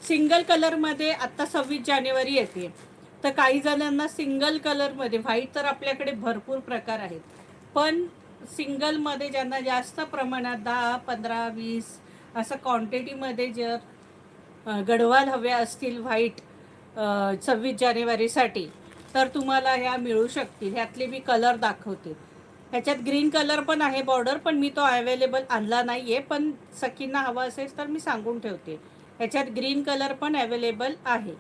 Single कलरमध्ये आत्ता 26 जानेवारी येते, तर काही जणांना सिंगल कलरमध्ये व्हाईट तर आपल्याकडे भरपूर प्रकार आहेत, पण सिंगलमध्ये ज्यांना जास्त प्रमाणात 10, 15, 20 असं क्वांटिटीमध्ये जर गडवाल हव्या असतील व्हाईट 26 जानेवारीसाठी, तर तुम्हाला ह्या मिळू शकतील. ह्यातले मी कलर दाखवते. ह्याच्यात ग्रीन कलर पण आहे बॉर्डर, पण मी तो अवेलेबल आणला नाही आहे, पण सखींना हवा असेल तर मी सांगून ठेवते. ह्याच्यात ग्रीन कलर पण अवेलेबल आहे.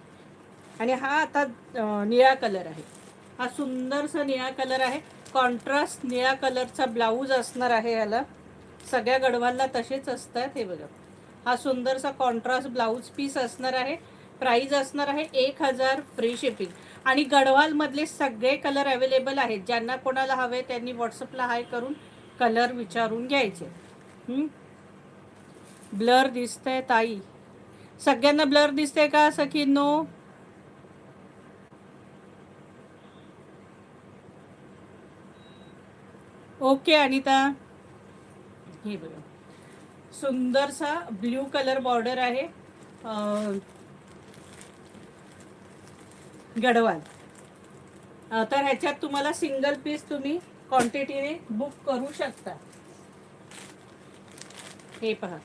आणि हा आता निळा कलर आहे. हा सुंदरसा निळा कलर आहे. कॉन्ट्रास्ट निळा कलरचा ब्लाऊज असणार आहे याला. सगळ्या गडवालला तसेच असतात. हे बघा, हा सुंदरसा कॉन्ट्रास्ट ब्लाऊज पीस असणार आहे. प्राईज असणार आहे 1000 फ्री शिपिंग. आणि गडवालमधले सगळे कलर अवेलेबल आहेत. ज्यांना कोणाला हवे त्यांनी व्हॉट्सअपला हाय करून कलर विचारून घ्यायचे. ब्लर दिसतंय ताई? सगळ्यांना ब्लर दिसतंय का सखींनो? ओके अनिता. हे बघा, सुंदरसा ब्ल्यू कलर बॉर्डर आहे गडवाल. तर ह्याच्यात तुम्हाला सिंगल पीस तुम्ही क्वांटिटीने बुक करू शकता. हे पहा,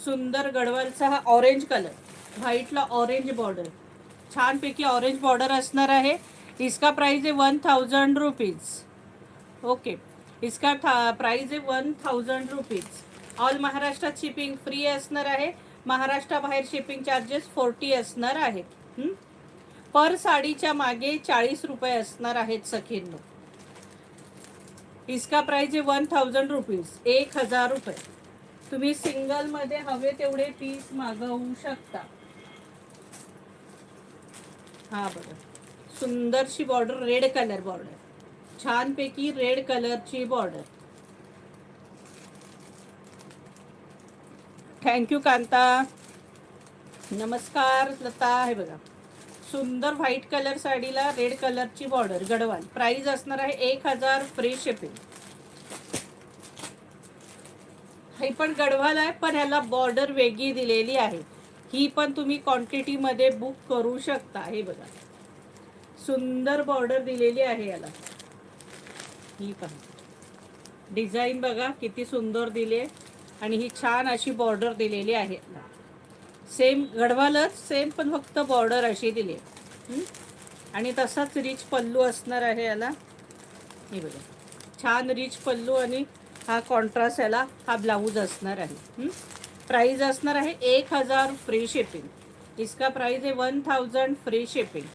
सुंदर गडवालचा हा ऑरेंज कलर, व्हाईटला ऑरेंज बॉर्डर, छानपैकी ऑरेंज बॉर्डर असणार आहे. इसका प्राइस आहे 1000 रुपीज. ओके, इसका प्राइस आहे 1000 रुपीज. ऑल महाराष्ट्रात शिपिंग फ्री असणार आहे. महाराष्ट्राबाहेर शिपिंग चार्जेस 40 असणार आहेत. पर साडीच्या मागे 40 रुपये असणार आहेत सखींनो. इसका प्राइस आहे 1000 रुपीज, 1000 रुपये. तुम्ही सिंगलमध्ये हवे तेवढे पीस मागवू शकता. हा बघा, सुंदरशी बॉर्डर, रेड कलर बॉर्डर, छानपैकी रेड कलरची बॉर्डर. थँक्यू कांता. नमस्कार लता. हे बघा, सुंदर व्हाईट कलर साडीला रेड कलरची बॉर्डर गडवाल. प्राइस असणार आहे 1000 फ्री शिपिंग. ही पण गडवाल आहे, पण ह्याला बॉर्डर वेगळी दिलेली आहे. ही पण तुम्ही क्वांटिटीमध्ये बुक करू शकता. हे बघा, सुंदर बॉर्डर दिलेली आहे याला. ही पण डिझाईन बघा किती सुंदर दिली आहे. आणि ही छान अशी बॉर्डर दिलेली आहे. सेम गडवालच सेम, पण फक्त बॉर्डर अशी दिली आहे. आणि तसाच रिच पल्लू असणार आहे याला. हे बघा, छान रिच पल्लू आणि हा कॉन्ट्रास्ट याला हा ब्लाऊज असणार आहे. प्राइस असणार आहे 1000 फ्री शिपिंग. इसका प्राइस आहे 1000 फ्री शिपिंग.